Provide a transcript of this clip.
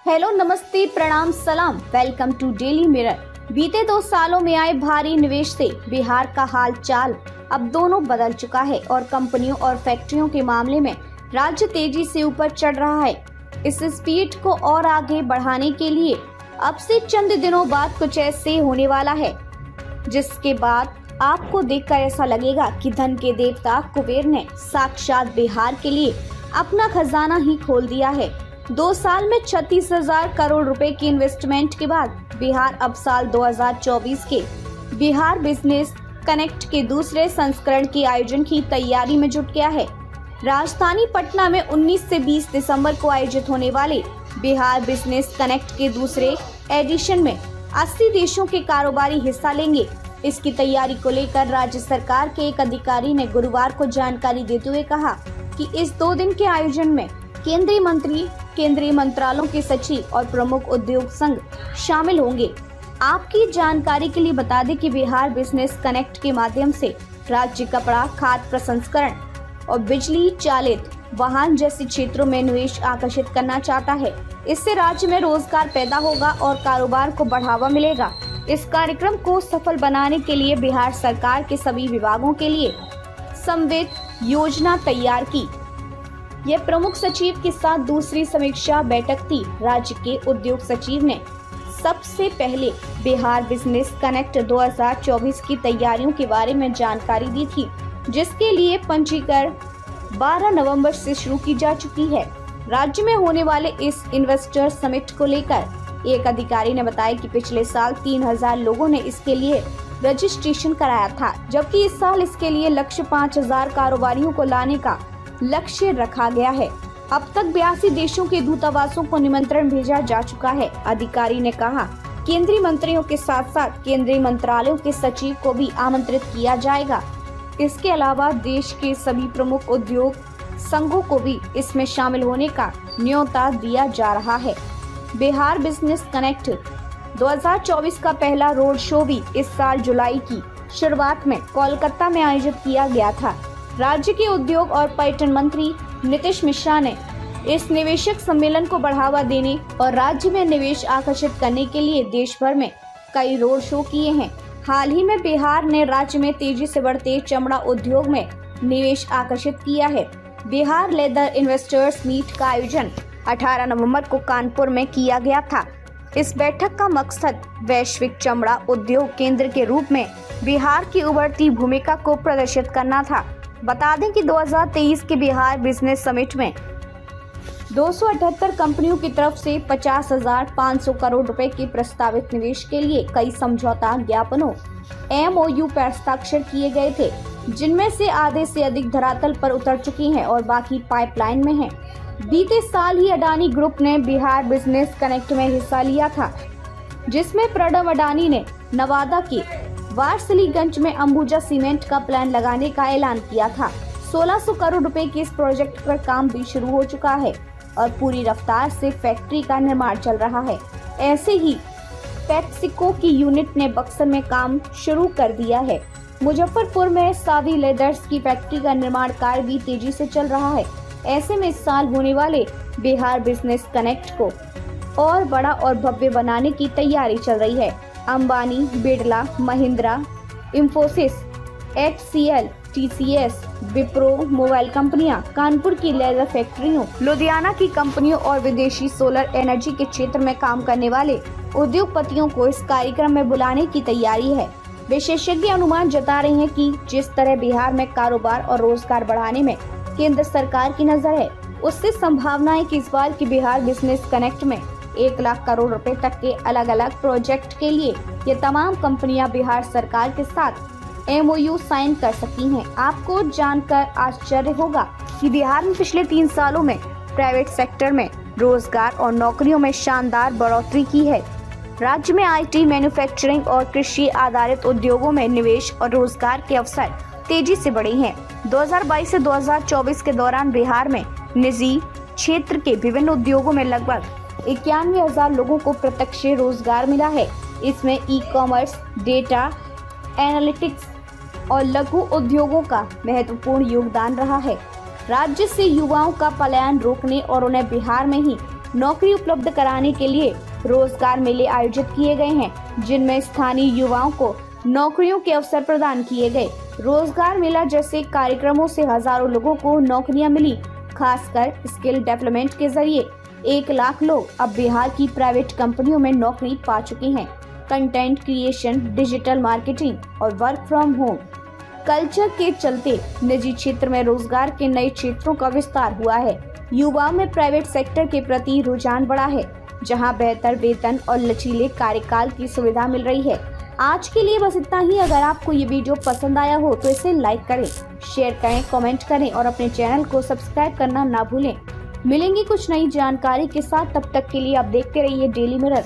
Hello, नमस्ते, प्रणाम, सलाम, वेलकम टू डेली मिरर। बीते 2 सालों में आए भारी निवेश से बिहार का हाल चाल अब दोनों बदल चुका है और कंपनियों और फैक्ट्रियों के मामले में राज्य तेजी से ऊपर चढ़ रहा है। इस स्पीड को और आगे बढ़ाने के लिए अब से चंद दिनों बाद कुछ ऐसे होने वाला है जिसके बाद आपको देखकर ऐसा लगेगा कि धन के देवता कुबेर ने साक्षात बिहार के लिए अपना खजाना ही खोल दिया है। 2 साल में 36,000 करोड़ रुपए की इन्वेस्टमेंट के बाद बिहार अब साल 2024 के बिहार बिजनेस कनेक्ट के दूसरे संस्करण के आयोजन की तैयारी में जुट गया है। राजधानी पटना में 19 से 20 दिसंबर को आयोजित होने वाले बिहार बिजनेस कनेक्ट के दूसरे एडिशन में 80 देशों के कारोबारी हिस्सा लेंगे। इसकी तैयारी को लेकर राज्य सरकार के एक अधिकारी ने गुरुवार को जानकारी देते हुए कहा कि इस 2 दिन के आयोजन में केंद्रीय मंत्री, केंद्रीय मंत्रालयों के सचिव और प्रमुख उद्योग संघ शामिल होंगे। आपकी जानकारी के लिए बता दें कि बिहार बिजनेस कनेक्ट के माध्यम से राज्य कपड़ा, खाद्य प्रसंस्करण और बिजली चालित वाहन जैसे क्षेत्रों में निवेश आकर्षित करना चाहता है। इससे राज्य में रोजगार पैदा होगा और कारोबार को बढ़ावा मिलेगा। इस कार्यक्रम को सफल बनाने के लिए बिहार सरकार के सभी विभागों के लिए समन्वित योजना तैयार की। यह प्रमुख सचिव के साथ दूसरी समीक्षा बैठक थी। राज्य के उद्योग सचिव ने सबसे पहले बिहार बिजनेस कनेक्ट 2024 की तैयारियों के बारे में जानकारी दी थी, जिसके लिए पंजीकरण 12 नवंबर से शुरू की जा चुकी है। राज्य में होने वाले इस इन्वेस्टर समिट को लेकर एक अधिकारी ने बताया कि पिछले साल 3,000 लोगों ने इसके लिए रजिस्ट्रेशन कराया था, जबकि इस साल इसके लिए लक्ष्य 5,000 कारोबारियों को लाने का लक्ष्य रखा गया है। अब तक 82 देशों के दूतावासों को निमंत्रण भेजा जा चुका है। अधिकारी ने कहा, केंद्रीय मंत्रियों के साथ साथ केंद्रीय मंत्रालयों के सचिव को भी आमंत्रित किया जाएगा। इसके अलावा देश के सभी प्रमुख उद्योग संघों को भी इसमें शामिल होने का न्योता दिया जा रहा है। बिहार बिजनेस कनेक्ट 2024 का पहला रोड शो भी इस साल जुलाई की शुरुआत में कोलकाता में आयोजित किया गया था। राज्य के उद्योग और पर्यटन मंत्री नीतीश मिश्रा ने इस निवेशक सम्मेलन को बढ़ावा देने और राज्य में निवेश आकर्षित करने के लिए देश भर में कई रोड शो किए हैं। हाल ही में बिहार ने राज्य में तेजी से बढ़ते चमड़ा उद्योग में निवेश आकर्षित किया है। बिहार लेदर इन्वेस्टर्स मीट का आयोजन 18 नवंबर को कानपुर में किया गया था। इस बैठक का मकसद वैश्विक चमड़ा उद्योग केंद्र के रूप में बिहार की उभरती भूमिका को प्रदर्शित करना था। बता दें कि 2023 के बिहार बिजनेस समिट में 278 कंपनियों की तरफ से 50,500 करोड़ रुपए के प्रस्तावित निवेश के लिए कई समझौता ज्ञापनों MOU पर हस्ताक्षर किए गए थे, जिनमें से आधे से अधिक धरातल पर उतर चुकी हैं और बाकी पाइपलाइन में हैं। बीते साल ही अडानी ग्रुप ने बिहार बिजनेस कनेक्ट में हिस्सा लिया था, जिसमें प्रणव अडानी ने नवादा के वारसलीगंज में अंबुजा सीमेंट का प्लांट लगाने का ऐलान किया था। 1600 करोड़ रुपए के इस प्रोजेक्ट पर काम भी शुरू हो चुका है और पूरी रफ्तार से फैक्ट्री का निर्माण चल रहा है। ऐसे ही पैप्सिको की यूनिट ने बक्सर में काम शुरू कर दिया है। मुजफ्फरपुर में सावी लेदर्स की फैक्ट्री का निर्माण कार्य भी तेजी से चल रहा है। ऐसे में इस साल होने वाले बिहार बिजनेस कनेक्ट को और बड़ा और भव्य बनाने की तैयारी चल रही है। Ambani, Birla, Mahindra, Infosys, HCL, TCS, Wipro mobile कंपनियां, कानपुर की लेदर फैक्ट्रियों, लुधियाना की कंपनियों और विदेशी सोलर एनर्जी के क्षेत्र में काम करने वाले उद्योगपतियों को इस कार्यक्रम में बुलाने की तैयारी है। विशेषज्ञ अनुमान जता रहे हैं कि जिस तरह बिहार में कारोबार और रोजगार बढ़ाने में केंद्र सरकार की नजर है, उससे संभावना है कि इस बार की बिहार बिजनेस कनेक्ट में 1 लाख करोड़ रुपए तक के अलग अलग प्रोजेक्ट के लिए ये तमाम कंपनियां बिहार सरकार के साथ MOU साइन कर सकती हैं। आपको जानकर आश्चर्य होगा कि बिहार में पिछले 3 सालों में प्राइवेट सेक्टर में रोजगार और नौकरियों में शानदार बढ़ोतरी की है। राज्य में IT, मैन्युफैक्चरिंग और कृषि आधारित उद्योगों में निवेश और रोजगार के अवसर तेजी से बढ़े हैं। 2022 से 2024 के दौरान बिहार में निजी क्षेत्र के विभिन्न उद्योगों में लगभग 91,000 लोगों को प्रत्यक्ष रोजगार मिला है। इसमें ई-कॉमर्स, डेटा एनालिटिक्स और लघु उद्योगों का महत्वपूर्ण योगदान रहा है। राज्य से युवाओं का पलायन रोकने और उन्हें बिहार में ही नौकरी उपलब्ध कराने के लिए रोजगार मेले आयोजित किए गए हैं, जिनमें स्थानीय युवाओं को नौकरियों के अवसर प्रदान किए गए। रोजगार मेला जैसे कार्यक्रमों से हजारों लोगों को नौकरियां मिली। खासकर स्किल डेवलपमेंट के जरिए 1 लाख लोग अब बिहार की प्राइवेट कंपनियों में नौकरी पा चुके हैं। कंटेंट क्रिएशन, डिजिटल मार्केटिंग और वर्क फ्रॉम होम कल्चर के चलते निजी क्षेत्र में रोजगार के नए क्षेत्रों का विस्तार हुआ है। युवाओं में प्राइवेट सेक्टर के प्रति रुझान बढ़ा है, जहां बेहतर वेतन और लचीले कार्यकाल की सुविधा मिल रही है। आज के लिए बस इतना ही। अगर आपको ये वीडियो पसंद आया हो तो इसे लाइक करें, शेयर करें, कमेंट करें और अपने चैनल को सब्सक्राइब करना ना भूलें। मिलेंगी कुछ नई जानकारी के साथ, तब तक के लिए आप देखते रहिए डेली मिरर।